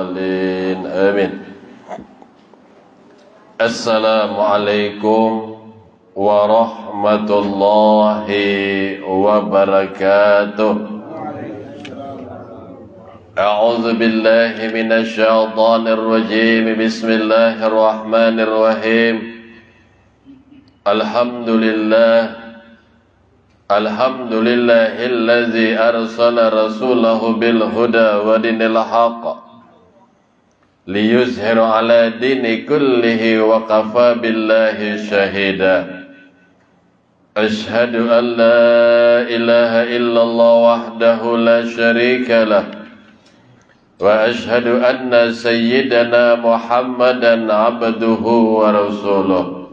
Amin. Assalamualaikum warahmatullahi wabarakatuh. A'udzu billahi minasy syaithanir rajim. Bismillahirrahmanirrahim. Alhamdulillahilladzi arsala rasulahu bil huda wa dinil haqq liyuzhiru ala dini kullihi wa kafa billahi syahida. Ashhadu an la ilaha illallah wahdahu la syarika lah wa ashhadu anna sayyidana Muhammadan abduhu wa rasuluh.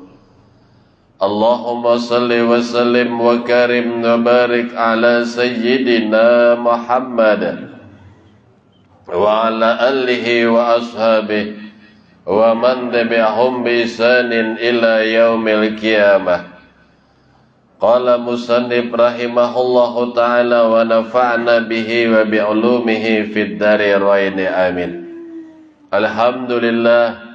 Allahumma salli wa sallim wa karim wa barik ala sayyidina Muhammad wa ala alihi wa ashabihi wa man tabi'ahum bi ihsanin ila yaumil qiyamah. Qala musannif rahimahullahu ta'ala wa nafa'na bihi wa bi ulumihi fid dharain amin. Alhamdulillah,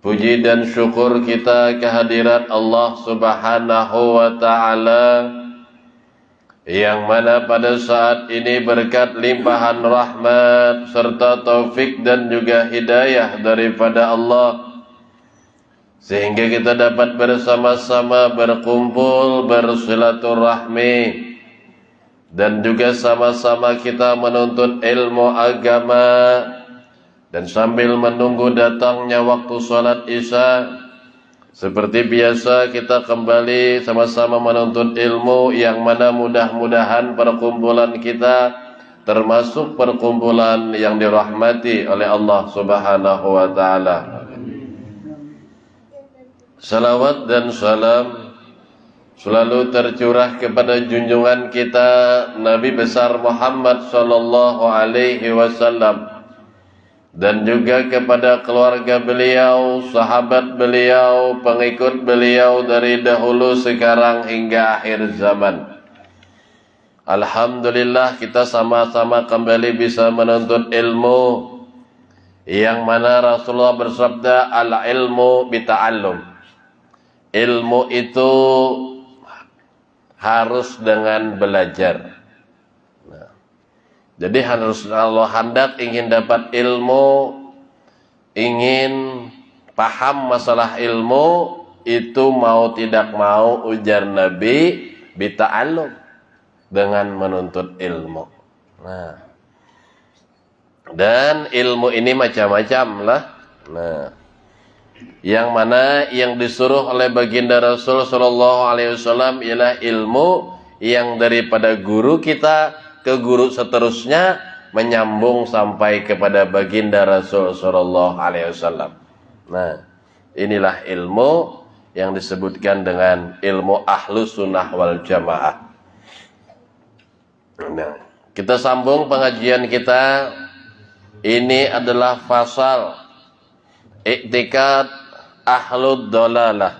puji dan syukur kita kehadirat Allah Subhanahu wa ta'ala, yang mana pada saat ini berkat limpahan rahmat serta taufik dan juga hidayah daripada Allah, sehingga kita dapat bersama-sama berkumpul bersilaturahmi dan juga sama-sama kita menuntut ilmu agama. Dan sambil menunggu datangnya waktu sholat isya, seperti biasa kita kembali sama-sama menuntut ilmu, yang mana mudah-mudahan perkumpulan kita termasuk perkumpulan yang dirahmati oleh Allah Subhanahu wa ta'ala. Salawat dan salam selalu tercurah kepada junjungan kita Nabi besar Muhammad sallallahu alaihi wasallam, dan juga kepada keluarga beliau, sahabat beliau, pengikut beliau dari dahulu sekarang hingga akhir zaman. Alhamdulillah, kita sama-sama kembali bisa menuntut ilmu, yang mana Rasulullah bersabda, al-ilmu bita'allum. Ilmu itu harus dengan belajar. Jadi harus, kalau hendak ingin dapat ilmu, ingin paham masalah ilmu, itu mau tidak mau, ujar Nabi, bita'allum, dengan menuntut ilmu. Nah, dan ilmu ini macam-macam lah. Nah, yang mana yang disuruh oleh baginda Rasul sallallahu alaihi wasallam ialah ilmu yang daripada guru kita ke guru seterusnya, menyambung sampai kepada baginda Rasul sallallahu alaihi wasallam. Nah, inilah ilmu yang disebutkan dengan ilmu ahlus sunnah wal jamaah. Nah, kita sambung pengajian kita. Ini adalah fasal i'tikad ahlud dolalah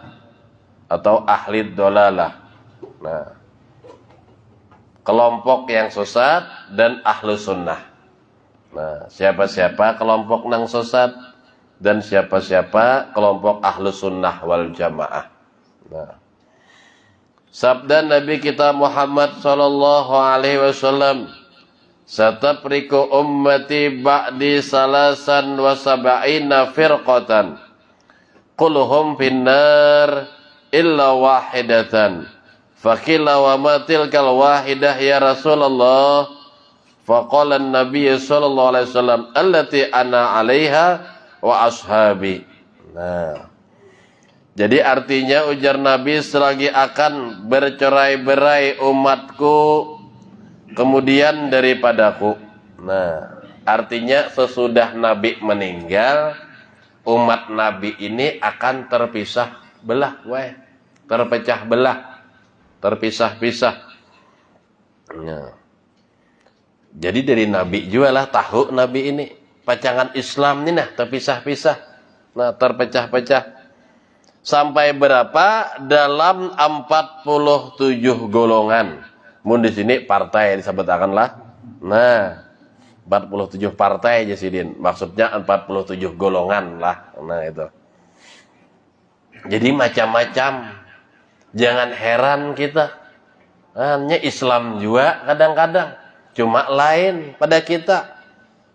atau ahlid dolalah. Nah, kelompok yang sesat dan ahlu sunnah. Nah, siapa-siapa kelompok yang sesat dan siapa-siapa kelompok ahlu sunnah wal jamaah. Nah, sabda Nabi kita Muhammad sallallahu alaihi wasallam, "Satapriku ummati ba'di salasan wa sab'ina firqatan, kulluhum finnar illa wahidatan." Faqila wa ma tilkal wahidah ya Rasulullah? Faqala an-nabiy sallallahu alaihi wasallam, allati ana 'alaiha wa ashabi. Nah, jadi artinya, ujar Nabi, selagi akan bercerai-berai umatku kemudian daripadaku. Nah, artinya sesudah Nabi meninggal, umat Nabi ini akan terpisah belah, terpecah belah, terpisah-pisah. Ya. Jadi dari Nabi juga lah tahu Nabi ini pacangan Islam ini nah terpisah-pisah, nah terpecah-pecah. Sampai berapa? Dalam 47 golongan. Mun di sini partai disebutakanlah. Nah, 47 partai aja sidin. Maksudnya 47 golongan lah. Nah itu. Jadi macam-macam. Jangan heran kita. Hanya Islam juga kadang-kadang. Cuma lain pada kita.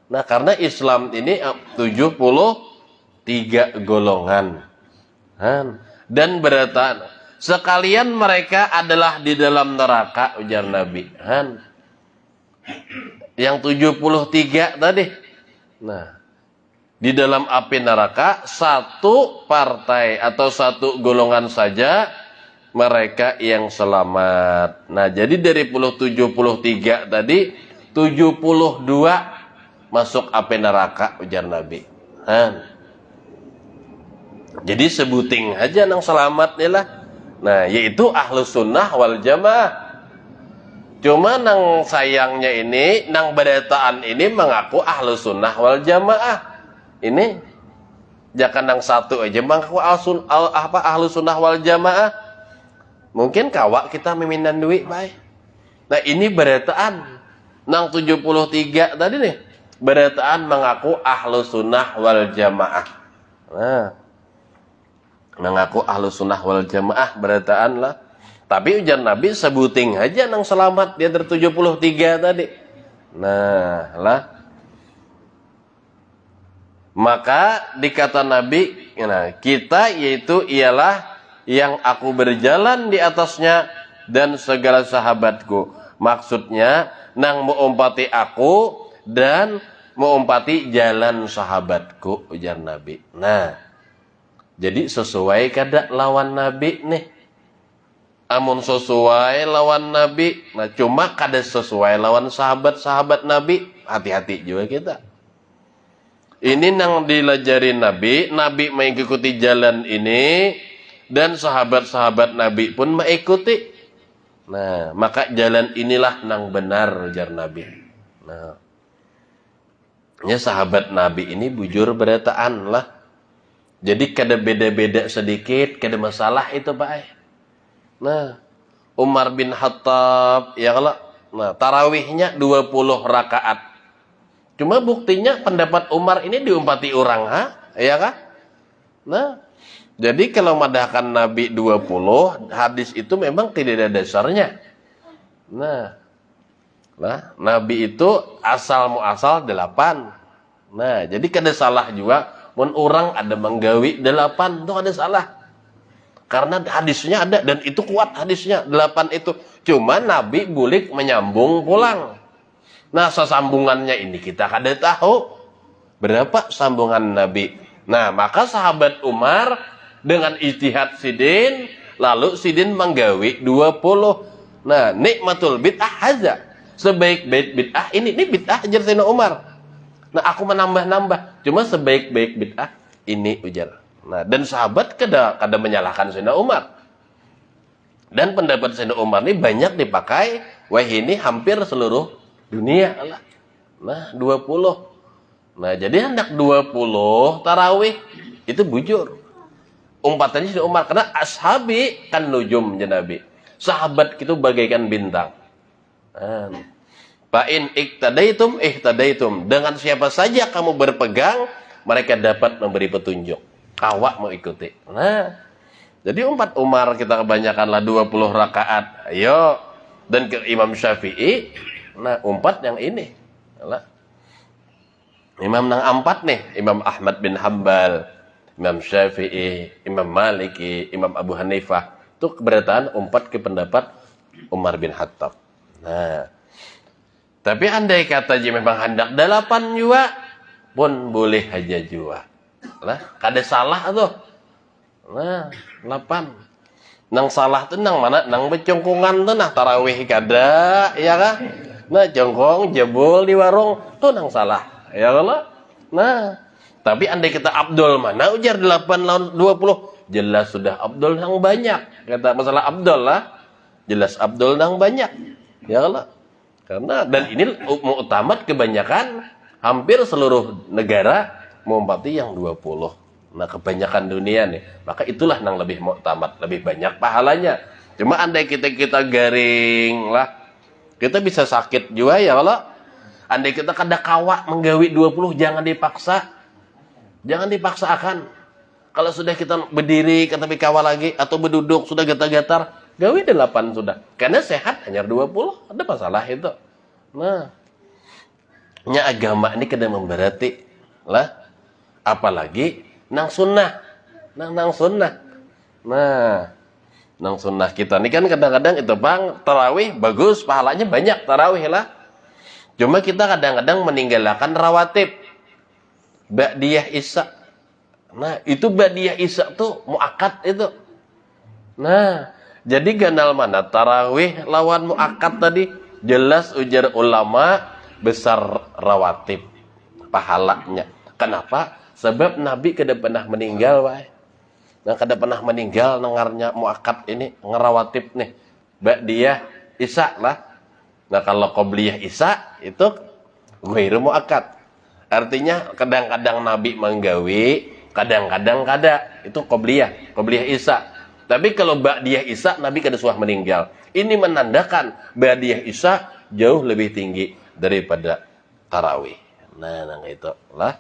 Nah karena Islam ini 73 golongan. Dan beratan. Sekalian mereka adalah di dalam neraka, ujar Nabi. Yang 73 tadi. Nah, di dalam api neraka, satu partai atau satu golongan saja mereka yang selamat. Nah, jadi dari 73 tadi, 72 masuk api neraka, ujar Nabi. Jadi sebuting aja nang selamat lah. Nah, yaitu Ahlus Sunnah wal Jamaah. Cuma nang sayangnya ini, nang berataan ini mengaku Ahlus Sunnah wal Jamaah. Ini jangan nang satu aja mengaku Ahlus Sunnah wal Jamaah. Mungkin kawak kita meminan duit, baik. Nah, ini berataan nang 73 tadi nih. Berataan mengaku Ahlus Sunnah wal Jamaah. Nah, mengaku Ahlus Sunnah wal Jamaah berataan lah. Tapi ujar Nabi sebuting aja nang selamat dia dari 73 tadi. Nah lah. Maka dikata Nabi, nah, kita yaitu ialah yang aku berjalan di atasnya dan segala sahabatku. Maksudnya nang mengumpati aku dan mengumpati jalan sahabatku, ujar Nabi. Nah, jadi sesuai kada lawan Nabi nih. Amun sesuai lawan Nabi, nah cuma kada sesuai lawan sahabat-sahabat Nabi, hati-hati juga kita. Ini nang dilajari Nabi, Nabi mengikuti jalan ini, dan sahabat-sahabat Nabi pun mengikuti. Nah, maka jalan inilah nang benar, ujar Nabi. Nah, ya sahabat Nabi ini bujur berataan lah. Jadi kada beda-beda sedikit, kada masalah itu Pak. Nah, Umar bin Khattab, ya kalau, nah, tarawihnya 20 rakaat. Cuma buktinya pendapat Umar ini diumpati orang, ya kan? Nah, jadi kalau madahkan Nabi 20, hadis itu memang tidak ada dasarnya. Nah, Nabi itu asal muasal 8. Nah, jadi kada salah juga, mun orang ada menggawi 8, itu ada salah. Karena hadisnya ada dan itu kuat hadisnya 8 itu. Cuma Nabi bulik menyambung pulang. Nah, sesambungannya ini kita kada tahu berapa sambungan Nabi. Nah, maka sahabat Umar dengan ijtihad sidin, lalu sidin menggawi 20. Nah, nikmatul bid'ah haza. Sebaik-baik bid'ah ini bid'ah ajar Sayyidina Umar. Nah, aku menambah-nambah. Cuma sebaik-baik bid'ah ini ujar. Nah, dan sahabat kada menyalahkan Sayyidina Umar. Dan pendapat Sayyidina Umar ini banyak dipakai, wah ini hampir seluruh dunia lah. Nah, 20. Nah, jadi hendak 20 tarawih itu bujur. Umpatannya Sayyidina Umar karena ashabi kan nujum Nabi. Sahabat itu bagaikan bintang. Fa'in ihtadaitum. Dengan siapa saja kamu berpegang, mereka dapat memberi petunjuk. Kawak mau ikuti. Nah, jadi umat Umar kita kebanyakanlah 20 rakaat. Ayo. Dan ke Imam Syafi'i, nah umpat yang ini. Nah, Imam nang 4 nih, Imam Ahmad bin Hambal, Imam Syafi'i, Imam Maliki, Imam Abu Hanifah. Itu keberatan umpat ke pendapat Umar bin Khattab. Nah, tapi andai kata je memang hendak 8 juga, pun boleh aja juga. Lah, kada salah tuh. Nah, 8. Nang salah tuh nang mana? Nang becongkongan tuh nah tarawih kada, ya kan? Nah, jongkong jebol di warung tuh nang salah. Ya kalau. Nah, tapi andai kita Abdul mana ujar 8 lawan 20. Jelas sudah Abdul nang banyak. Kata masalah Abdul lah. Jelas Abdul nang banyak. Ya kalau. Karena dan ini muktamad kebanyakan hampir seluruh negara mengumpati yang 20. Nah, kebanyakan dunia nih. Maka itulah yang lebih muktamad, lebih banyak pahalanya. Cuma andai kita garing lah, kita bisa sakit juga ya kalau Andai kita kada kawa menggawi 20, jangan dipaksa. Jangan dipaksakan. Kalau sudah kita berdiri, tapi kawa lagi, atau berduduk, sudah gatal-gatal, gawi 8 sudah. Karena sehat hanya 20, ada masalah itu. Nah, nya agama ini kada memberati lah. Apalagi nang sunnah. Nang sunnah. Nah, nang sunnah kita ini kan kadang-kadang itu bang, tarawih bagus, pahalanya banyak tarawih lah. Cuma kita kadang-kadang meninggalkan rawatib. Ba'diyah Isya. Nah, itu Ba'diyah Isya tuh muakkad itu. Nah, jadi ganal mana tarawih lawan muakkad tadi? Jelas ujar ulama besar rawatib pahalanya. Kenapa? Sebab Nabi kada pernah meninggal, wae. Nah, kada pernah meninggal nengarnya muakkad ini, ngerawatib nih. Ba'diyah Isya lah. Nah, kalau qobliyah Isya itu ghairu muakkad. Artinya kadang-kadang Nabi menggawi, kadang-kadang kada. Itu qobliyah Isya. Tapi kalau ba'diyah Isya Nabi kada suah meninggal. Ini menandakan ba'diyah Isya jauh lebih tinggi daripada tarawih. Nah, itu lah.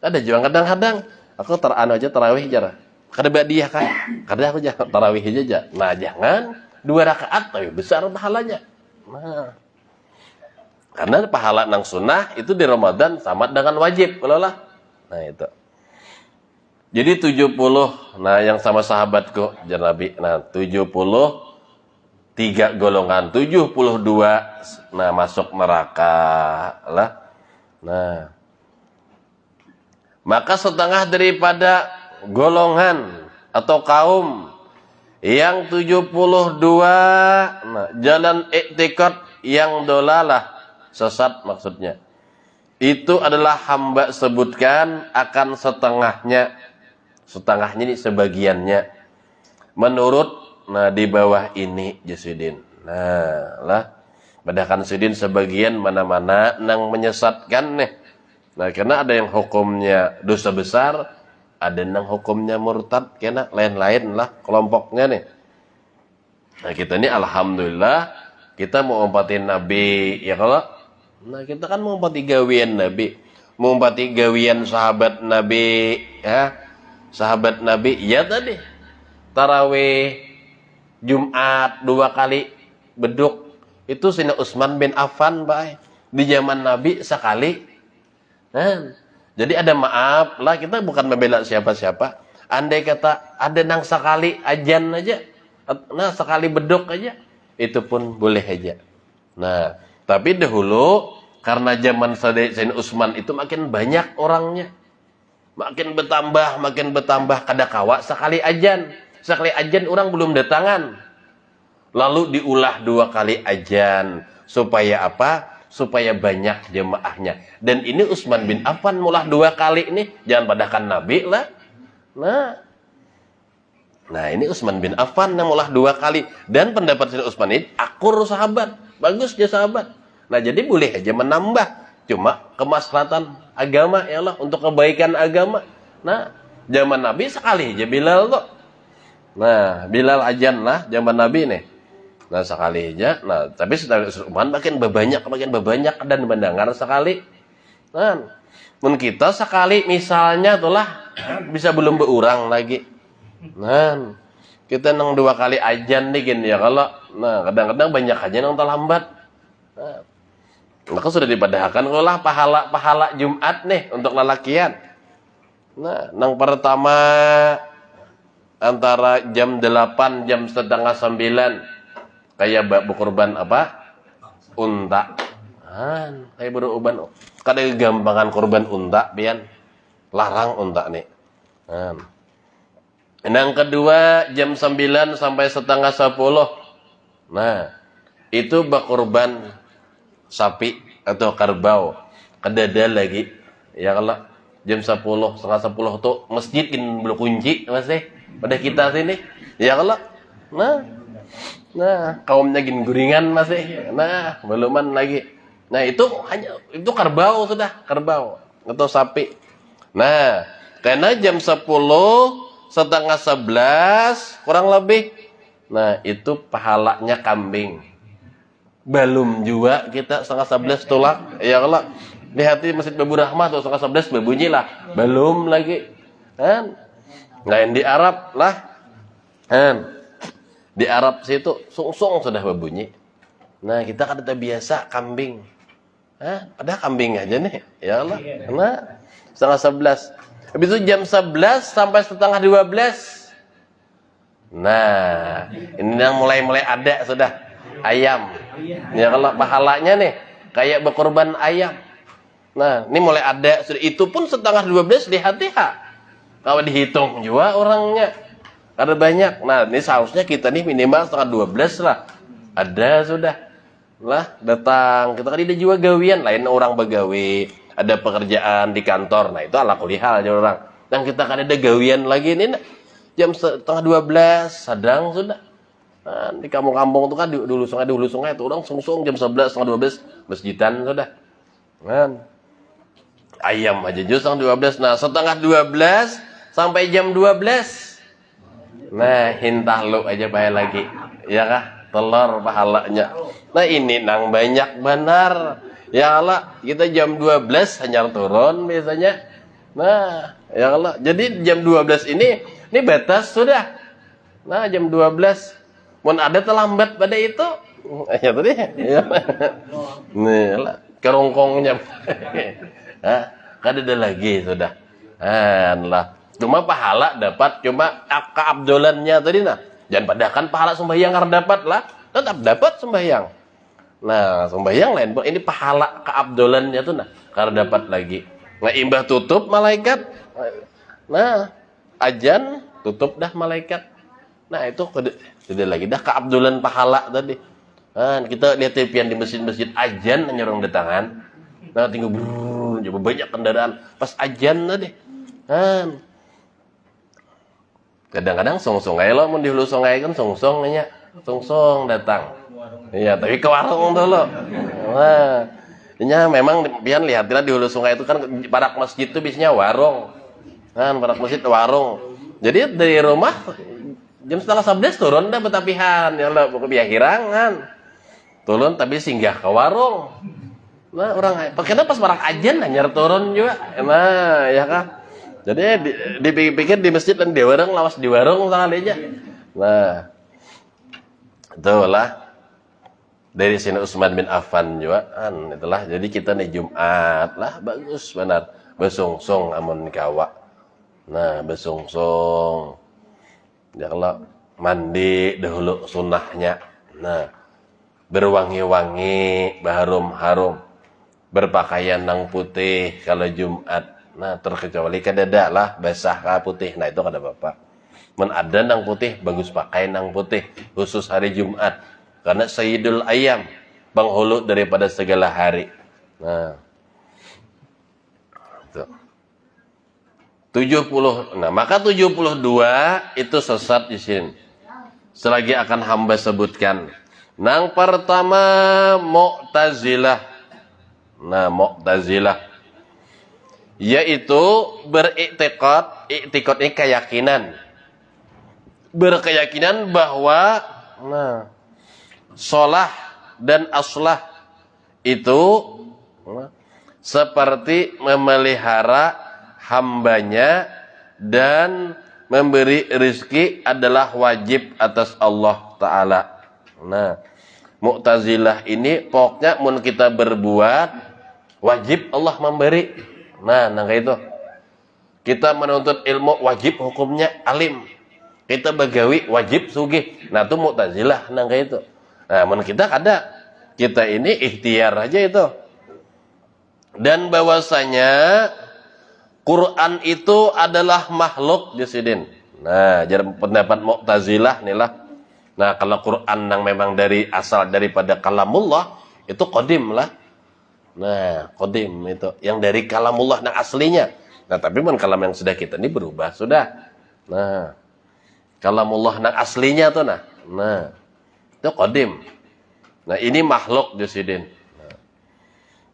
Ada juga kadang-kadang aku terano aja tarawih jar. Kada ba'diyah kan? Kada aku aja tarawih aja. Nah, jangan 2 rakaat tapi besar pahalanya. Nah, karena pahala nang sunnah itu di Ramadan sama dengan wajib kalau lah. Nah, itu. Jadi 70. Nah, yang sama sahabatku jar Nabi. Nah, 73 golongan, 72 nah masuk neraka lah. Nah, maka setengah daripada golongan atau kaum yang 72 nah, jalan iktikad yang dolalah, sesat maksudnya. Itu adalah hamba sebutkan akan setengahnya. Setengahnya ini sebagiannya. Menurut nah di bawah ini Jasudin. Nah, lah padahkan Sudin sebagian mana-mana nang menyesatkan nih. Nah, karena ada yang hukumnya dosa besar, ada yang hukumnya murtad, karena lain-lain lah kelompoknya nih. Nah, kita ini alhamdulillah kita mau umpatin Nabi, ya kalau nah kita kan mau umpati gawian Nabi, mau umpati gawian sahabat Nabi, ya. Sahabat Nabi, ya tadi tarawih Jumat 2 kali beduk itu Sayyidina Utsman bin Affan, Pak. Di zaman Nabi sekali. Nah, jadi ada maaf lah, kita bukan membela siapa-siapa. Andai kata ada nang sekali ajan aja, nah sekali beduk aja, itu pun boleh aja. Nah, tapi dahulu karena zaman Sayyidina Utsman itu makin banyak orangnya. Makin bertambah kada kawa sekali ajan. Sekali ajan orang belum datangan. Lalu diulah 2 kali ajan. Supaya apa? Supaya banyak jemaahnya. Dan ini Utsman bin Affan mulah 2 kali ini. Jangan padahkan Nabi lah. Nah ini Utsman bin Affan yang mulah 2 kali. Dan pendapat Sayyidina Utsman ini akur sahabat. Bagus dia sahabat. Nah jadi boleh aja menambah. Cuma kemaslahatan agama ya Allah, untuk kebaikan agama. Nah, zaman Nabi sekali aja Bilal kok. Nah, Bilal ajan lah zaman Nabi nih. Nah, sekali aja. Nah, tapi setelah Utsman makin banyak dan mendengar sekali. Nah, mun kita sekali misalnya itulah bisa belum berurang lagi. Nah, kita nang 2 kali ajan nih gini ya kalau. Nah, kadang-kadang banyak aja yang terlambat. Nah, maka sudah dipadahkan lah pahala Jumat nih untuk lelakian. Nah, nang pertama antara jam 8 jam setengah 9 kayak berkorban apa? Unta. Kayak beruban. Kada gampangan korban unta pian. Larang unta nih. Yang kedua jam 9 sampai setengah 10. Nah, itu berkorban sapi atau kerbau. Kedada lagi. Ya kalau jam 10, setengah 10 tuh masjid belum kunci masih pada kita sini. Ya kalau nah kaumnya guringan masih. Nah, beluman lagi. Nah, itu kerbau sudah, kerbau atau sapi. Nah, karena jam 10, setengah 11 kurang lebih. Nah, itu pahalanya kambing. Belum juga kita 10:30 tolak. Ya Allah, di hati Masjid Babu Rahmah tuh 10:30 berbunyi lah. Belum lagi. Kan? Lain di Arab lah. Kan? Di Arab situ sungsung sudah berbunyi. Nah, kita kan udah biasa kambing. Ada kambing aja nih. Ya Allah. Nah, 10:30. Habis itu jam 11 sampai 11:30. Nah, ini yang mulai ada sudah ayam. Ya kalau pahalanya nih kayak berkorban ayam. Nah, ini mulai ada sudah, itu pun 11:30 di HTH. Kalau dihitung juga orangnya ada banyak. Nah, ini seharusnya kita nih minimal 11:30 lah. Ada sudah. Lah, datang. Kita kan ada juga gawian lain orang begawi, ada pekerjaan di kantor. Nah, itu ala kulihal aja orang. Dan kita kan ada gawian lagi nih jam 11:30 sadang sudah. Nah, di kampung-kampung itu kan di hulu sungai itu orang sungsung jam 11 setengah 12 masjidan sudah. Kan ayam aja jus setengah 12. Nah, setengah 12 sampai jam 12. Nah, hintah lu aja bayar lagi. Ya kah? Telur pahalanya. Nah, ini nang banyak benar. Ya Allah, kita jam 12 hanya turun biasanya. Nah, ya Allah. Jadi jam 12 ini batas sudah. Nah, jam 12. Mun ada terlambat pada itu. Ya tadi. Ya. Nih lah, kerongkongnya. Kan ada lagi sudah. Lah. Cuma pahala dapat, cuma keabdolannya tadi nah. Jangan padahkan pahala sembahyang harus dapat lah. Tetap dapat sembahyang. Nah, sembahyang lain. Ini pahala keabdolannya tuh nah. Harus dapat lagi. Nah, imbah tutup malaikat. Nah, ajan tutup dah malaikat. Nah, itu sudah lagi dah keabdolan pahala tadi. Nah, kita lihat TV di masjid-masjid ajan hanya orang datangan. Nah, tinggal coba banyak kendaraan pas ajan tadi. Nah, kadang-kadang song-song aja lo, mau di hulu sungai kan song-song nanya, song-song datang. Iya, tapi ke warung dulu. Nah, ini memang pian lihatlah di hulu sungai itu kan parak masjid itu biasanya warung. Kan parak masjid warung. Jadi dari rumah jam 10:30 turun dah betapihan ya Allah, pokoknya hirangan. Turun tapi singgah ke warung. Nah, orang pakainya pas parak ajan hanya turun juga. Nah, ya kan. Jadi dipikir di masjid dan di warung lawas di warung sekali aja. Nah, itulah dari sini Utsman bin Affan juga kan itulah. Jadi kita nih Jumat lah bagus benar. Besungsung amun kawa. Nah, besungsung. Ya kalau mandi dahulu sunnahnya. Nah, berwangi-wangi, berharum-harum. Berpakaian yang putih kalau Jumat. Nah, terkecuali kadada lah basah ka putih. Nah, itu kada bapak. Men ada nang putih bagus pakai nang putih khusus hari Jumat. Karena Sayyidul Ayyam, penghulu daripada segala hari. Nah. Itu. 70. Nah, maka 72 itu sesat di sini. Selagi akan hamba sebutkan. Nang pertama Mu'tazilah. Nah, Mu'tazilah yaitu beriktikad, iktikad ini keyakinan. Berkeyakinan bahwa sholah dan aslah itu seperti memelihara hambanya dan memberi rezeki adalah wajib atas Allah Ta'ala. Nah, Mu'tazilah ini pokoknya mun kita berbuat wajib Allah memberi. Nah, kayak itu. Kita menuntut ilmu wajib hukumnya alim. Kita begawi wajib sugih. Nah, itu Mu'tazilah kayak itu. Nah, mun kita ada. Kita ini ikhtiar aja itu. Dan bahwasanya Quran itu adalah makhluk jasidin. Nah, jadi pendapat Mu'tazilah inilah. Nah, kalau Quran yang memang dari asal daripada kalamullah itu qadim lah. Nah, qadim itu yang dari kalamullah yang aslinya. Nah, tapi kan kalam yang sudah kita ini berubah sudah. Nah, kalamullah yang aslinya tuh nah. Nah, itu qadim. Nah, ini makhluk jasidin. Nah.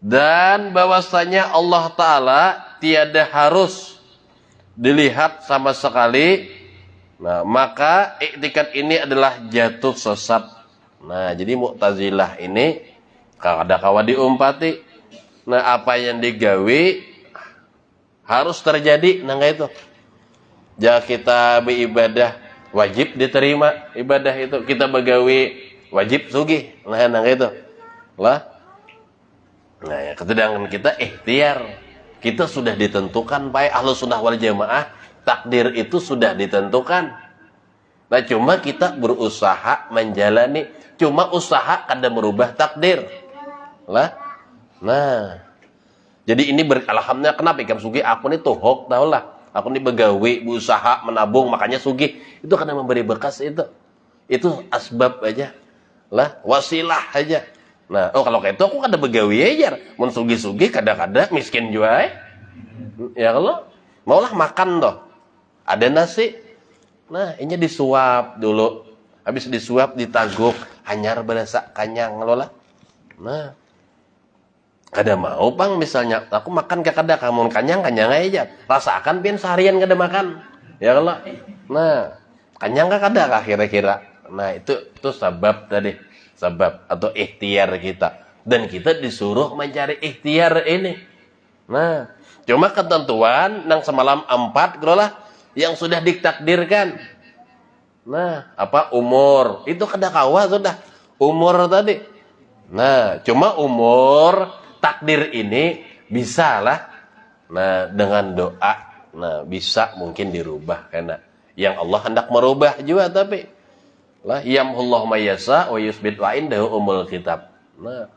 Dan bahwasanya Allah Ta'ala tiada harus dilihat sama sekali. Nah, maka iktikad ini adalah jatuh sesat. Nah, jadi Mu'tazilah ini kada kawa diumpati. Nah, apa yang digawe harus terjadi nang itu. Ja kita beribadah wajib diterima ibadah itu. Kita begawe wajib sugih. Nah, nang itu. Lah. Nah, ya sedangkan kita ikhtiar. Kita sudah ditentukan baik Ahlus Sunnah wal Jamaah, takdir itu sudah ditentukan. Nah, cuma kita berusaha menjalani, cuma usaha kada merubah takdir. Lah. Nah. Jadi ini alhamdulillah kenapa ikan sugih aku ini tuhok tau lah. Aku ini begawe, berusaha, menabung, makanya sugih. Itu karena memberi bekas itu. Itu asbab aja. Lah, wasilah aja. Nah, kalau kayak itu aku kada begawe aja. Mun sugih-sugih kada-kada miskin juga. Ya kalau maulah makan toh. Ada nasi. Nah, ini disuap dulu. Habis disuap ditaguk, anyar berasa kanyang lola. Nah, kada mau pang misalnya aku makan ke kada kamu kanyang aja. Rasakan pian seharian kada makan. Ya kalau. Nah, kanyang ke kada kah kira-kira. Nah, itu sebab tadi. Sebab atau ikhtiar kita. Dan kita disuruh mencari ikhtiar ini. Nah, cuma ketentuan nang semalam 4 lah yang sudah ditakdirkan. Nah, apa umur? Itu kada kawa sudah. Umur tadi. Nah, cuma umur takdir ini bisa lah. Nah, dengan doa. Nah, bisa mungkin dirubah karena yang Allah hendak merubah juga tapi lah yamhullahu mayyasa wa yusbit wa indahu umul kitab. Nah,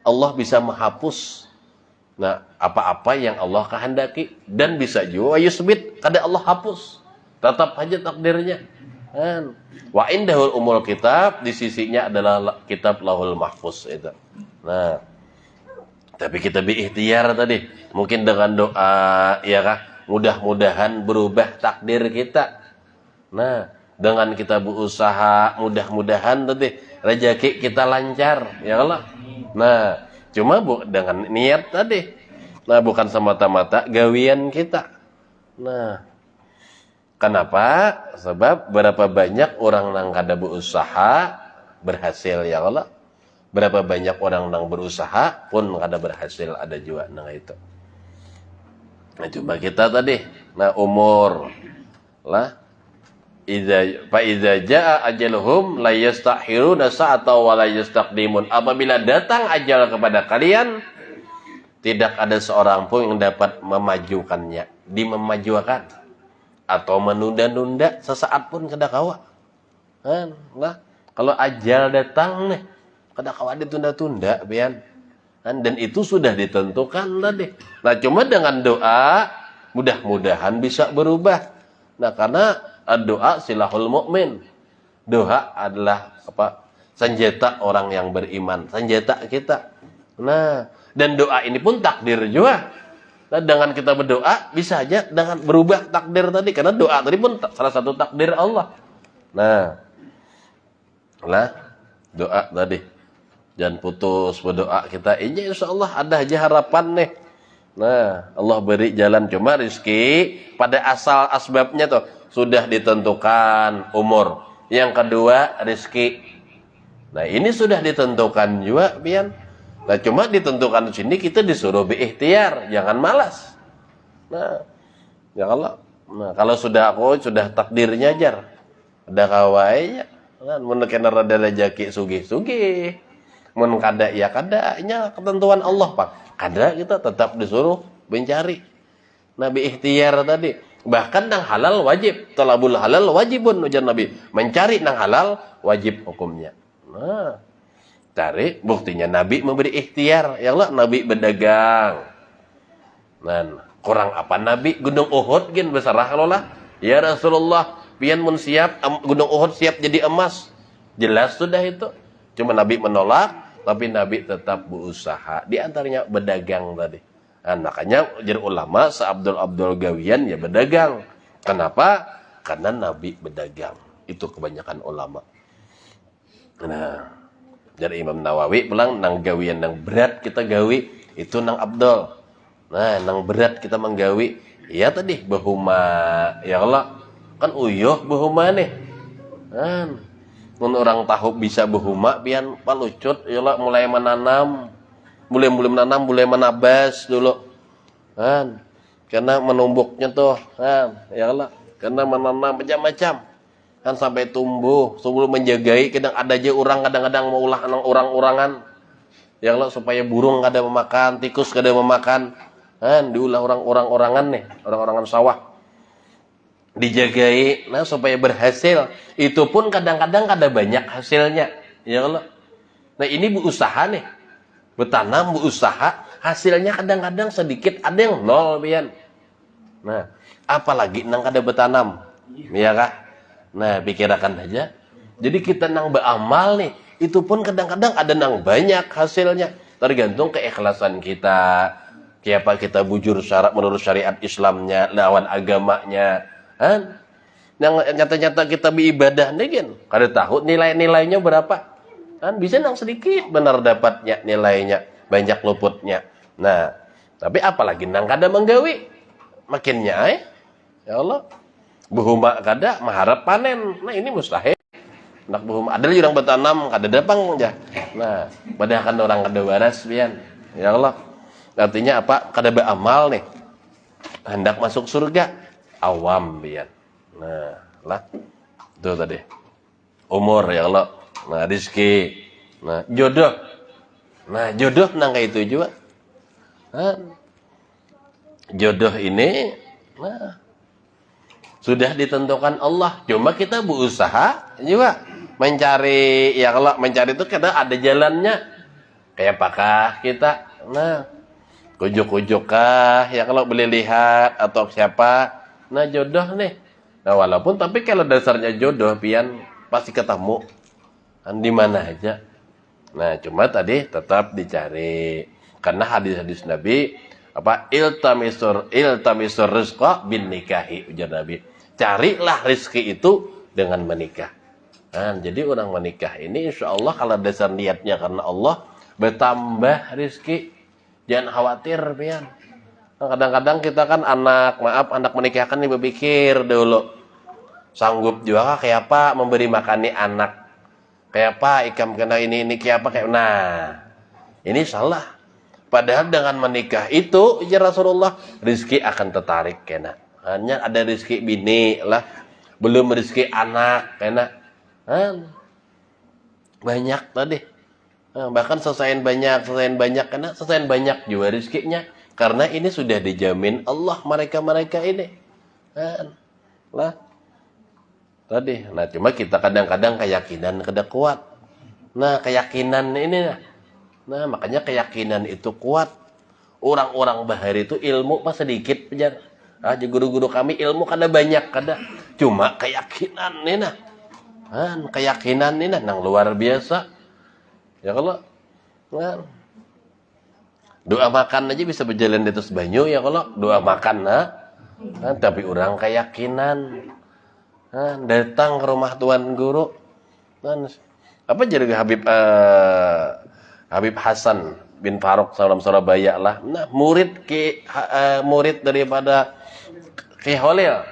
Allah bisa menghapus apa-apa yang Allah kehendaki dan bisa juga wa yusbit kada Allah hapus. Tetap aja takdirnya. Kan? Wa indahu umul kitab di sisinya adalah kitab Lauhul Mahfuz itu. Nah, tapi kita berikhtiar tadi, mungkin dengan doa ya kah, mudah-mudahan berubah takdir kita. Nah, dengan kita berusaha mudah-mudahan tadi rezeki kita lancar ya Allah. Nah, cuma dengan niat tadi. Nah, bukan semata-mata gawian kita. Nah, kenapa? Sebab berapa banyak orang nang kada berusaha berhasil ya Allah. Berapa banyak orang nang berusaha pun kada berhasil, ada juga nang itu. Nah, cuma kita tadi, nah umur lah Iza jaa ajaluhum la yastakhiruna sa'atan wa la yastaqdimun. Apabila datang ajal kepada kalian, tidak ada seorang pun yang dapat memajukannya, dimemajukan atau menunda-nunda sesaat pun kada kawa. Kan? Lah, kalau ajal datang nih, kada kawa ditunda-tunda, pian. Kan? Dan itu sudah ditentukan tadi. Nah, cuma dengan doa mudah-mudahan bisa berubah. Nah, karena doa silahul mukmin. Doa adalah apa? Senjata orang yang beriman, senjata kita. Nah, dan doa ini pun takdir juga. Nah, dengan kita berdoa bisa aja dengan berubah takdir tadi karena doa tadi pun salah satu takdir Allah. Nah, doa tadi. Jangan putus berdoa kita. Ini insyaallah ada aja harapan nih. Nah, Allah beri jalan, cuma rezeki pada asal asbabnya tuh sudah ditentukan umur. Yang kedua rezeki. Nah, ini sudah ditentukan juga, pian. Nah, cuma ditentukan di sini kita disuruh berikhtiar, jangan malas. Nah, ya kalau sudah takdirnya jar. Ada kawainya. Kan mun kena rada rezeki sugih-sugih. Mun kada ya kada, nya ketentuan Allah, Pak. Kada kita tetap disuruh mencari. Nabi ikhtiar tadi. Bahkan nang halal wajib, talabul halal wajibun ujar Nabi. Mencari nang halal wajib hukumnya. Nah, cari buktinya Nabi memberi ikhtiar. Ya Allah, Nabi berdagang. Nah, kurang apa Nabi Gunung Uhud gin besarah lola. Ya Rasulullah, pian mun siap Gunung Uhud siap jadi emas. Jelas sudah itu. Cuma Nabi menolak, tapi Nabi tetap berusaha. Di antaranya berdagang tadi. Nah, makanya jadi ulama Abdul Gawian ya berdagang. Kenapa? Karena Nabi berdagang. Itu kebanyakan ulama. Nah, dari Imam Nawawi bilang nang gawian nang berat kita gawi itu nang Abdul. Nah, nang berat kita menggawi ya tadi bahuma ya Allah kan uyuh bahuma nih. Kan Mun orang tahu bisa behuma pian palucut ya lah mulai menanam, mulai menanam, mulai menabas dulu. Kan? Karena menumbuknya tuh, kan? Ya lah, karena menanam macam-macam. Kan sampai tumbuh, sebelum menjagai kadang ada aja orang kadang-kadang mau ulah orang-orangan. Ya Allah supaya burung kada memakan, tikus kada memakan. Kan diulah orang-orangan nih, orang-orangan sawah. Dijagai nah supaya berhasil. Itu pun kadang-kadang kada banyak hasilnya. Ya Allah. Nah, ini berusaha nih. Bertanam berusaha, hasilnya kadang-kadang sedikit, ada yang nol pian. Nah, apalagi nang kada bertanam. Ya kah? Nah, pikirkan aja. Jadi kita nang beramal nih, itu pun kadang-kadang ada nang banyak hasilnya. Tergantung keikhlasan kita. Siapa kita bujur syarat menurut syariat Islamnya, lawan agamanya. Kan? Yang nyata-nyata kita beribadah nih kan. Kada tahu nilai-nilainya berapa. Kan bisa nang sedikit benar dapatnya nilainya, banyak luputnya. Nah, tapi apalagi nang kada menggawi. Makinnya ya Allah. Behuma kada mengharap panen. Nah, ini mustahil. Nak behuma ada orang bertanam kada dapang aja. Nah, padahal orang kada waras pian. Ya Allah. Artinya apa? Kada beramal nih. Hendak masuk surga. Awam pian. Nah, lah. Itu tadi. Umur ya Allah. Nah, rezeki. Nah, jodoh. Nah, jodoh nang kayak itu juga. Nah, jodoh ini nah sudah ditentukan Allah. Cuma kita berusaha juga mencari ya kalau mencari itu kita ada jalannya. Kayak apakah kita nah kujuk-kujuk kah ya kalau boleh lihat atau siapa. Nah, jodoh nih. Nah, walaupun tapi kalau dasarnya jodoh pian pasti ketemu. Di mana aja. Nah, cuma tadi tetap dicari. Karena hadis-hadis Nabi apa iltamisur rizqa bin nikahi ujar Nabi. Carilah rezeki itu dengan menikah. Nah, jadi orang menikah ini insya Allah kalau dasar niatnya karena Allah bertambah rezeki. Jangan khawatir pian. Nah, kadang-kadang kita kan anak menikah kan berpikir dulu. Sanggup juga kayak apa memberi makani anak. Kayak apa ikam kena ini kayak apa kayak nah ini salah. Padahal dengan menikah itu ya Rasulullah rezeki akan tertarik kena. Hanya ada rezeki bini lah, belum rezeki anak kena. Banyak tadi. Bahkan selesaiin banyak kena, selesaiin banyak juga rezekinya karena ini sudah dijamin Allah mereka ini. Lah. Tadi, nah cuma kita kadang-kadang keyakinan kada kuat. Nah, keyakinan ini nah makanya keyakinan itu kuat. Orang-orang bahari itu ilmu pas sedikit aja. Guru-guru kami ilmu kada banyak kada. Cuma keyakinan ini nah. Keyakinan ini nang luar biasa. Ya kalau nah, doa makan aja bisa berjalan di atas banyu ya kalau doa makan tapi orang keyakinan datang ke rumah tuan guru apa jadi Habib Hasan bin Faruk salam Surabaya lah nah murid daripada Syekh Holil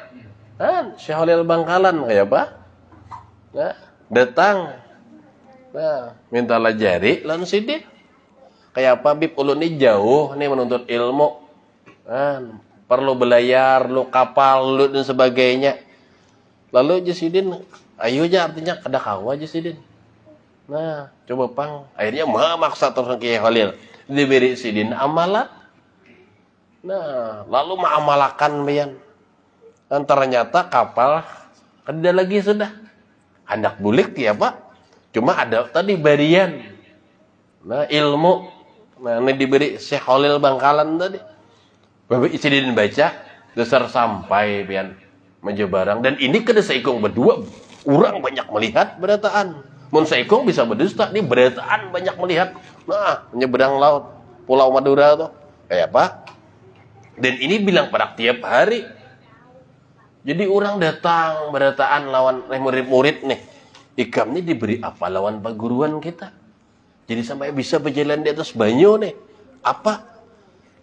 Syekh Holil Bangkalan kayak apa nah datang nah mintalah jari lan sidin kayak apa Habib ulun ini jauh nih menuntut ilmu perlu belayar lu kapal lu dan sebagainya. Lalu Jasidin, ayo aja artinya kada kawa Jasidin. Nah, coba pang. Akhirnya memaksa terus Kiai Khalil. Diberi sidin amalan. Nah, lalu mengamalakan bayan. Dan ternyata kapal ada lagi sudah. Hendak bulik ya Pak. Cuma ada tadi barian. Nah, ilmu. Nah, ini diberi Syekh Khalil Bangkalan tadi. Bapak Sidin baca, dasar sampai bayan. Menjebarang dan ini kada seikung berdua orang banyak melihat berataan mun seikung bisa berdusta ini berataan banyak melihat nah menyeberang laut Pulau Madura tuh kayak apa dan ini bilang pada tiap hari jadi orang datang berataan lawan murid-murid nih ikam ini diberi apa lawan perguruan kita jadi sampai bisa berjalan di atas banyu nih apa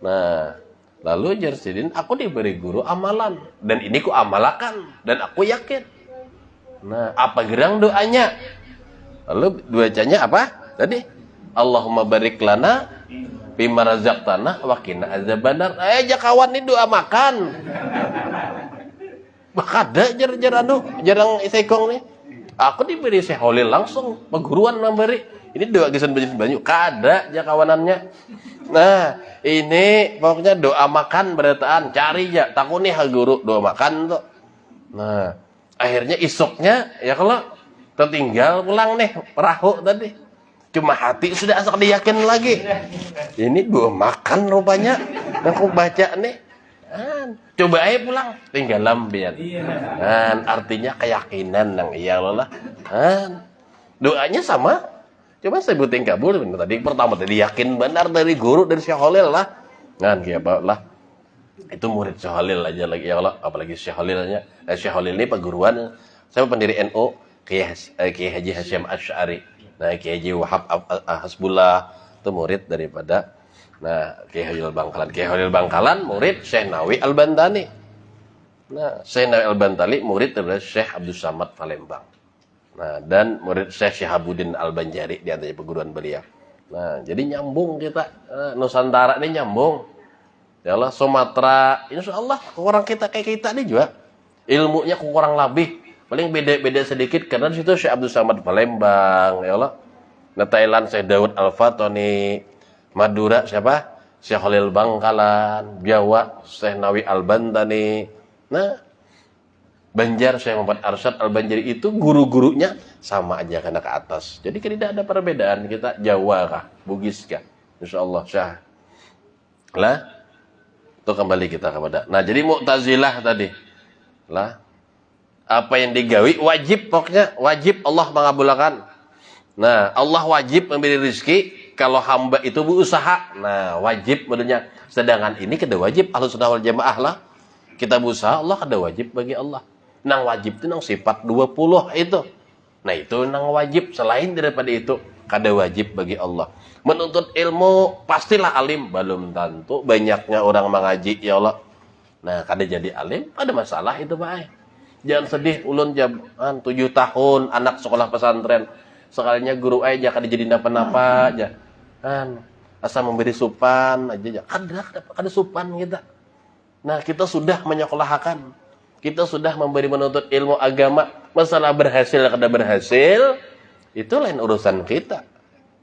nah lalu Jarsidin, aku diberi guru amalan. Dan ini ku amalakan. Dan aku yakin. Nah, apa gerang doanya? Lalu bacanya apa tadi? Allahumma barik lana bima razaqtana wa qina azabannar. Kawan ini doa makan. Bakada jarang isekong nih. Aku diberi Syekh Holil langsung peguruan memberi. Ini doa gisan banyak kada aja kawanannya. Nah, ini pokoknya doa makan berataan cari ya takut nih guru doa makan tuh. Nah, akhirnya isoknya ya kalau tertinggal pulang nih perahu tadi. Cuma hati sudah asal diyakin lagi. Ini doa makan rupanya. Aku baca nih. Coba aja pulang tinggal lambian. Artinya keyakinan yang iya loh lah. Doanya sama. Coba sebutin kabul tadi pertama tadi yakin benar dari guru dari Syekh Holil lah. Kayak apa lah. Itu murid Syekh Holil aja lagi ya Allah, apalagi Syekh Holilnya. Syekh Holil ini peguruan saya pendiri NU Kiai Haji Hasyim Asy'ari. Nah, Kiai Haji Wahab Hasbullah itu murid daripada Kiai Holil Bangkalan. Kiai Holil Bangkalan murid Syekh Nawawi Al-Bantani. Nah, Syekh Nawawi Al-Bantani murid daripada Syekh Abdul Samad Palembang. Dan murid Syekh Syihabuddin Al-Banjari di antara perguruan beliau. Nah, jadi nyambung kita. Nusantara ini nyambung. Ya Allah, Sumatera, insya Allah orang kita kayak kita nih juga. Ilmunya kurang lebih. Paling beda-beda sedikit karena di situ Syekh Abdul Samad Palembang, ya Allah. Nah, Thailand Syekh Daud Al-Fatoni, Madura siapa? Syekh Holil Bangkalan, Jawa Syekh Nawawi Al-Bantani. Nah, Banjar Syekh Muhammad Arsyad Al-Banjari itu guru-gurunya sama aja karena ke atas. Jadi tidak ada perbedaan kita Jawa kah, Bugis kah. Insyaallah Syah. Lah, itu kembali kita kepada. Nah, jadi Mu'tazilah tadi. Lah, apa yang digawi wajib pokoknya, wajib Allah mengabulkan. Nah, Allah wajib memberi rezeki kalau hamba itu berusaha. Nah, wajib menurutnya. Sedangkan ini kada wajib Ahlus Sunnah wal Jamaah lah. Kita berusaha, Allah kada wajib bagi Allah. Nang wajib itu nang sifat 20 itu. Nah, itu nang wajib. Selain daripada itu, kada wajib bagi Allah. Menuntut ilmu, pastilah alim. Belum tentu banyaknya orang mengaji, ya Allah. Nah, kada jadi alim, ada masalah itu, Pak. Jangan sedih, ulun jam 7 tahun, anak sekolah pesantren. Sekalinya guru aja kada jadi napa-napa aja. Asal memberi supan aja. Kada supan kita. Nah, kita sudah menyekolahkan. Kita sudah memberi menuntut ilmu agama. Masalah berhasil kada berhasil, itu lain urusan kita.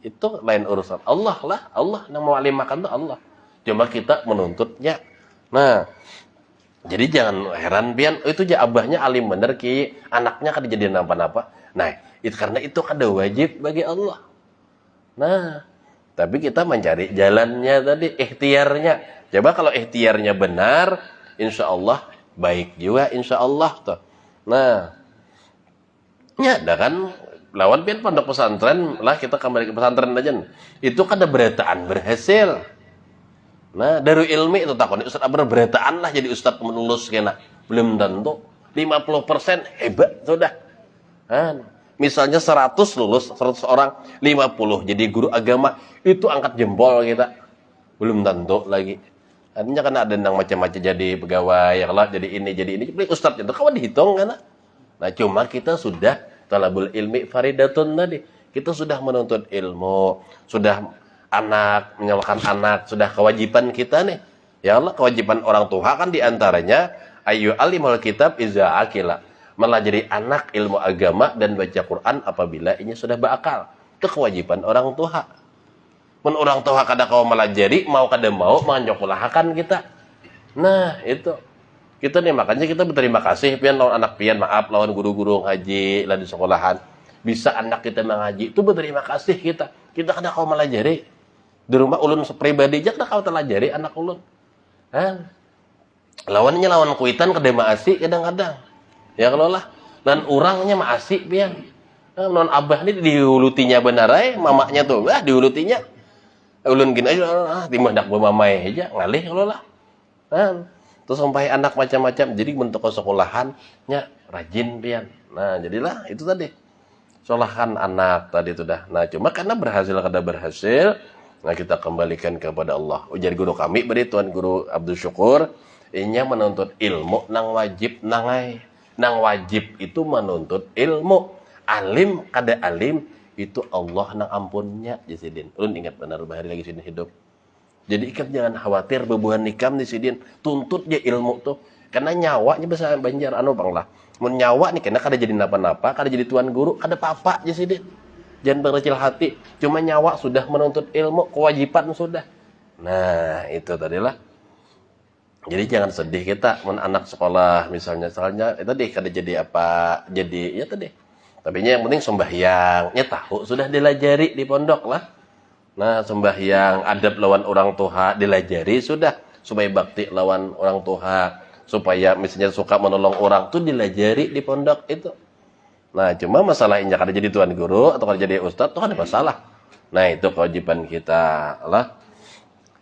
Itu lain urusan Allah lah. Allah yang mau alimakan itu Allah. Cuma kita menuntutnya. Nah, jadi jangan heran pian, itu aja abahnya alim bener ki, anaknya kada jadi napa-napa. Nah, itu karena itu kada wajib bagi Allah. Nah, tapi kita mencari jalannya tadi, ikhtiarnya. Coba kalau ikhtiarnya benar, insya Allah baik juga, insya Allah tuh. Nah, ya ada kan lawan pian pondok pesantren lah, kita kembali ke pesantren aja. Itu kan ada berataan berhasil. Nah, dari ilmi itu takut Ustaz berataan lah jadi Ustaz menulis kena. Belum tentu 50% hebat sudah. Misalnya 100 lulus, 100 orang, 50 jadi guru agama, itu angkat jempol kita. Belum tentu lagi. Artinya kan ada yang macam-macam jadi pegawai, ya Allah, jadi ini. Jadi Ustaz itu kawan dihitung kan? Nah, cuma kita sudah talabul ilmi faridatun tadi. Kita sudah menuntut ilmu, sudah anak, menyalahkan anak, sudah kewajiban kita nih. Ya Allah, kewajiban orang tua kan diantaranya ayu alimul kitab iza akila. Melajari anak ilmu agama dan baca Quran apabila ini sudah berakal. Itu kewajiban orang tua. Men orang tua kada kau melajari, mau kada mau menyekolahkan kita. Nah, itu. Kita nih makanya kita berterima kasih pian lawan anak pian, maaf lawan guru-guru ngaji lah di sekolahan. Bisa anak kita mengaji, itu berterima kasih kita. Kita kada kau melajari. Di rumah ulun pribadi aja kada kau telajari anak ulun. Lawannya lawan kuitan kada maasi kadang-kadang. Ya kalau lah, dan orangnya masih pian. Non abah ini dihulutinya benar mamanya tuh, dihulutinya. Ulun gini aja, timbah dak mamai aja ngalih kalau lah. Terus sampai anak macam-macam, jadi bentuk sekolahannya rajin pian. Nah, jadilah itu tadi. Sekolahan anak tadi itu dah. Nah, cuma karena berhasil kada berhasil, nah kita kembalikan kepada Allah. Ujar guru kami beri Tuan Guru Abdul Syukur, inya menuntut ilmu nang wajib nangai. Nang wajib itu menuntut ilmu. Alim kada alim itu Allah nang ampunnya Jasidin. Ulun ingat benar bahari lagi sini hidup. Jadi ikan jangan khawatir bebuhan nikam di sidin. Tuntut dia ilmu tuh. Karena nyawanya bisa banjar anu bang lah. Mun nyawa nih karena kada jadi napa-napa, kada jadi tuan guru, kada apa-apa Jasidin. Jangan berkecil hati. Cuma nyawa sudah menuntut ilmu, kewajiban sudah. Nah, itu tadilah. Jadi jangan sedih kita mun anak sekolah misalnya itu deh kada jadi apa, jadi ya tadi. Tapi yang penting sembahyangnya tahu sudah dilajari di pondok lah. Nah, sembahyang adab lawan orang tua dilajari sudah supaya bakti lawan orang tua, supaya misalnya suka menolong orang tuh dilajari di pondok itu. Nah, cuma masalahnya kada jadi tuan guru atau kada jadi ustadz tuh ada masalah. Nah, itu kewajiban kita lah.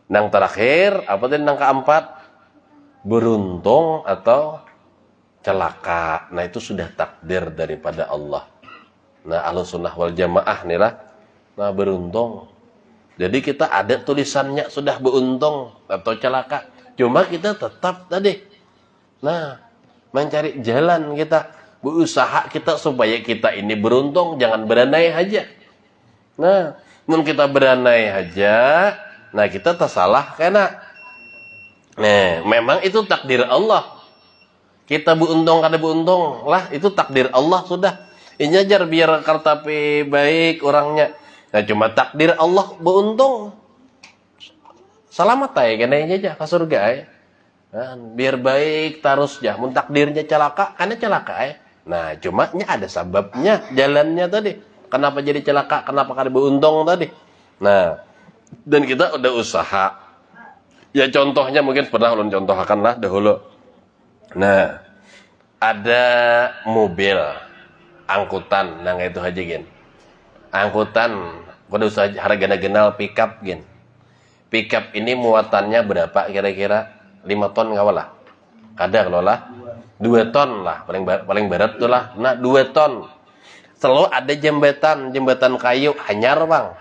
Nang terakhir apa tadi nang keempat? Beruntung atau celaka. Nah, itu sudah takdir daripada Allah. Nah, Ahlussunnah wal Jamaah nih lah. Nah, beruntung. Jadi kita ada tulisannya sudah beruntung atau celaka. Cuma kita tetap tadi. Nah, mencari jalan kita. Berusaha kita supaya kita ini beruntung. Jangan beranai aja. Nah, mun kita beranai aja. Nah, kita tersalah karena nah, memang itu takdir Allah. Kita beruntung kada beruntung lah, itu takdir Allah sudah. Ini ajar biar kartape baik orangnya. Nah, cuma takdir Allah beruntung. Selamat aja kena aja ke surga ya. Nah, biar baik terus ya. Mun takdirnya celaka, karena celaka ya. Nah, cuma ada sebabnya jalannya tadi. Kenapa jadi celaka? Kenapa kada beruntung tadi? Nah, dan kita udah usaha. Ya contohnya mungkin pernah ulun contohkan lah dahulu. Nah, ada mobil angkutan nang itu aja gin. Angkutan kudu usah hargana genal pickup gin. Pickup ini muatannya berapa kira-kira? 5 ton ngawalah. Kada kalau lah 2 ton lah paling berat tuh lah. Nah, 2 ton. Selalu ada jembatan kayu hanyar, Bang.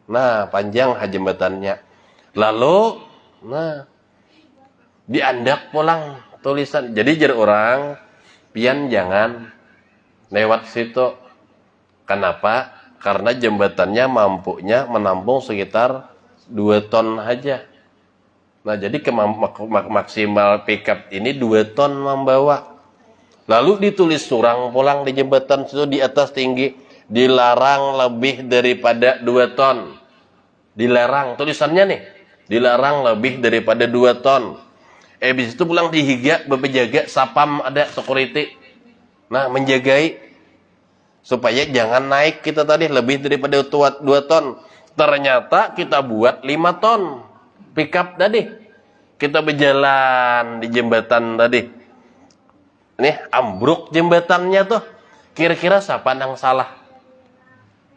Nah, panjang jembatannya. Lalu nah, diandak pulang tulisan. Jadi jar orang, pian jangan lewat situ. Kenapa? Karena jembatannya mampunya menampung sekitar 2 ton aja. Nah, jadi maksimal pickup ini 2 ton membawa. Lalu ditulis surang pulang di jembatan situ di atas tinggi. Dilarang lebih daripada 2 ton. Dilarang, tulisannya nih. Dilarang lebih daripada 2 ton. Bis itu pulang dihiga, berpenjaga, sapam ada security. Nah, menjagai supaya jangan naik kita tadi lebih daripada 2 ton. Ternyata kita buat 5 ton pickup tadi. Kita berjalan di jembatan tadi. Nih, ambruk jembatannya tuh. Kira-kira siapa nang salah?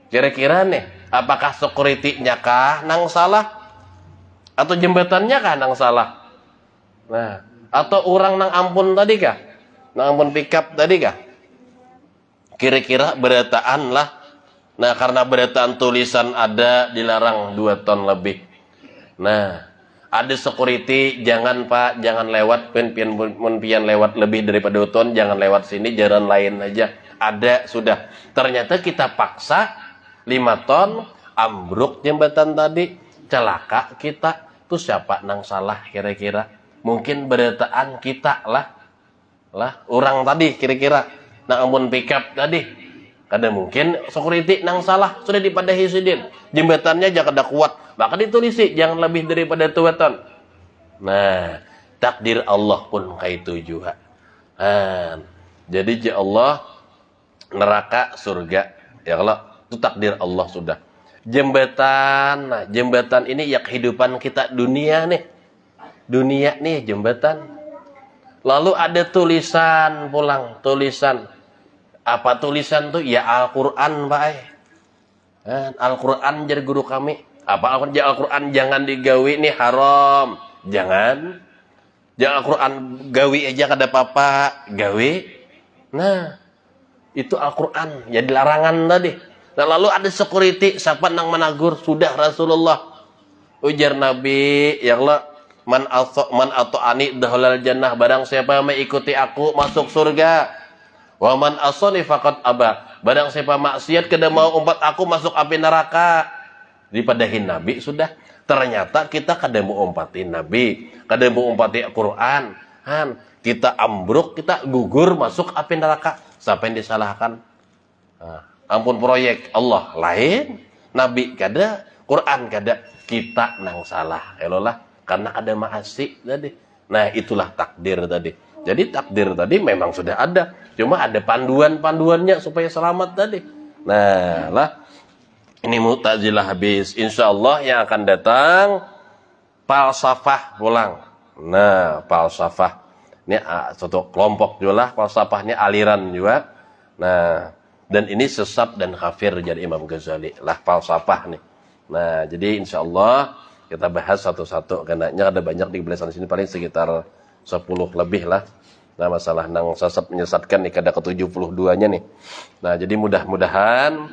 Kira-kira nih, apakah security-nya kah nang salah? Atau jembatannya kah nang salah? Nah, atau orang nang ampun tadi kah? Nang ampun pickup tadi kah? Kira-kira berataan lah. Nah, karena berataan tulisan ada dilarang 2 ton lebih. Nah, ada security, jangan Pak, jangan lewat pian lewat lebih daripada 2 ton, jangan lewat sini, jalan lain aja. Ada sudah. Ternyata kita paksa 5 ton, ambruk jembatan tadi, celaka kita. Terus siapa nang salah kira-kira? Mungkin berataan kita lah. Orang tadi kira-kira nang ampun pickup tadi. Kada mungkin security nang salah, sudah dipadahi sidin. Jembatannya jangan kada kuat, maka ditulisi jangan lebih daripada 2 ton. Nah, takdir Allah pun kayak itu juga. Jadi Allah neraka surga. Ya Allah, itu takdir Allah sudah. Jembatan, nah jembatan ini ya kehidupan kita dunia nih. Dunia nih jembatan. Lalu ada tulisan pulang, tulisan. Apa tulisan tuh? Ya Al-Quran, Pak. Al-Quran jadi guru kami. Apa Al-Quran jangan digawi nih haram. Jangan. Jangan Al-Quran gawi aja kada apa-apa. Gawi. Nah, itu Al-Quran. Jadi larangan tadi. Nah, lalu ada security, siapa nang menagur? Sudah Rasulullah. Ujar Nabi, ya Allah, man ata'ani dakhalal jannah, barang siapa yang mengikuti aku masuk surga. Wa man asani faqad aba. Barang siapa maksiat kada mau umpat aku masuk api neraka. Dipadahin Nabi sudah. Ternyata kita kada mau umpatin Nabi, kada mau umpatin Quran. Kita ambruk, kita gugur masuk api neraka. Siapa yang disalahkan? Ampun proyek Allah lain, Nabi kada, Quran kada. Kita nang salah. Elolah karena ada maasi tadi. Nah, itulah takdir tadi. Jadi takdir tadi memang sudah ada, cuma ada panduan-panduannya supaya selamat tadi. Nah, lah ini Mu'tazilah habis. Insya Allah yang akan datang falsafah pulang. Nah, falsafah ini satu kelompok juga lah, falsafahnya aliran juga. Nah, dan ini sesat dan kafir jadi Imam Ghazali lah falsafah nih. Nah, jadi insya Allah kita bahas satu-satu karena ada banyak di belasan sini, paling sekitar 10 lebih lah. Nah, masalah nang sesat menyesatkan nih kada ke-72-nya nih. Nah, jadi mudah-mudahan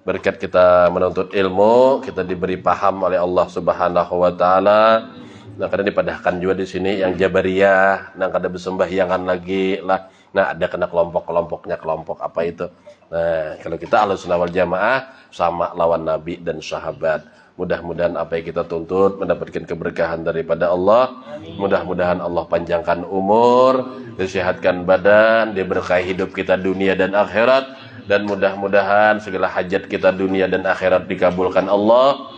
berkat kita menuntut ilmu, kita diberi paham oleh Allah Subhanahu wa taala. Nah, kadang dipadahkan juga di sini yang Jabariyah, nang kada bersembahyangan lagi lah. Nah, ada kena kelompok-kelompoknya, kelompok apa itu. Nah, kalau kita Ahlussunnah wal Jamaah sama lawan Nabi dan sahabat. Mudah-mudahan apa yang kita tuntut mendapatkan keberkahan daripada Allah. Mudah-mudahan Allah panjangkan umur, disehatkan badan, diberkahi hidup kita dunia dan akhirat, dan mudah-mudahan segala hajat kita dunia dan akhirat dikabulkan Allah.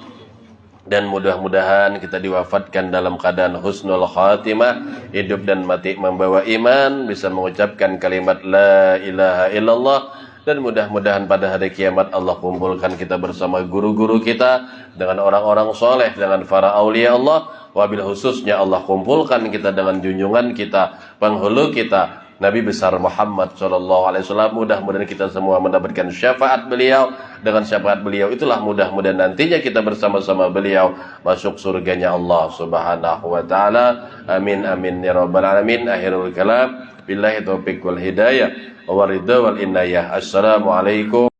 Dan mudah-mudahan kita diwafatkan dalam keadaan husnul khatimah, hidup dan mati membawa iman, bisa mengucapkan kalimat la ilaha illallah. Dan mudah-mudahan pada hari kiamat Allah kumpulkan kita bersama guru-guru kita, dengan orang-orang soleh, dengan para aulia Allah. Wabil khususnya Allah kumpulkan kita dengan junjungan kita, penghulu kita, Nabi besar Muhammad SAW. Mudah-mudahan kita semua mendapatkan syafaat beliau. Dengan syafaat beliau itulah mudah-mudahan nantinya kita bersama-sama beliau masuk surganya Allah Subhanahu wa taala. Amin amin ya rabbal alamin. Akhirul kalam, billahi taufiq wal hidayah wa ridha wal inayah. Assalamualaikum.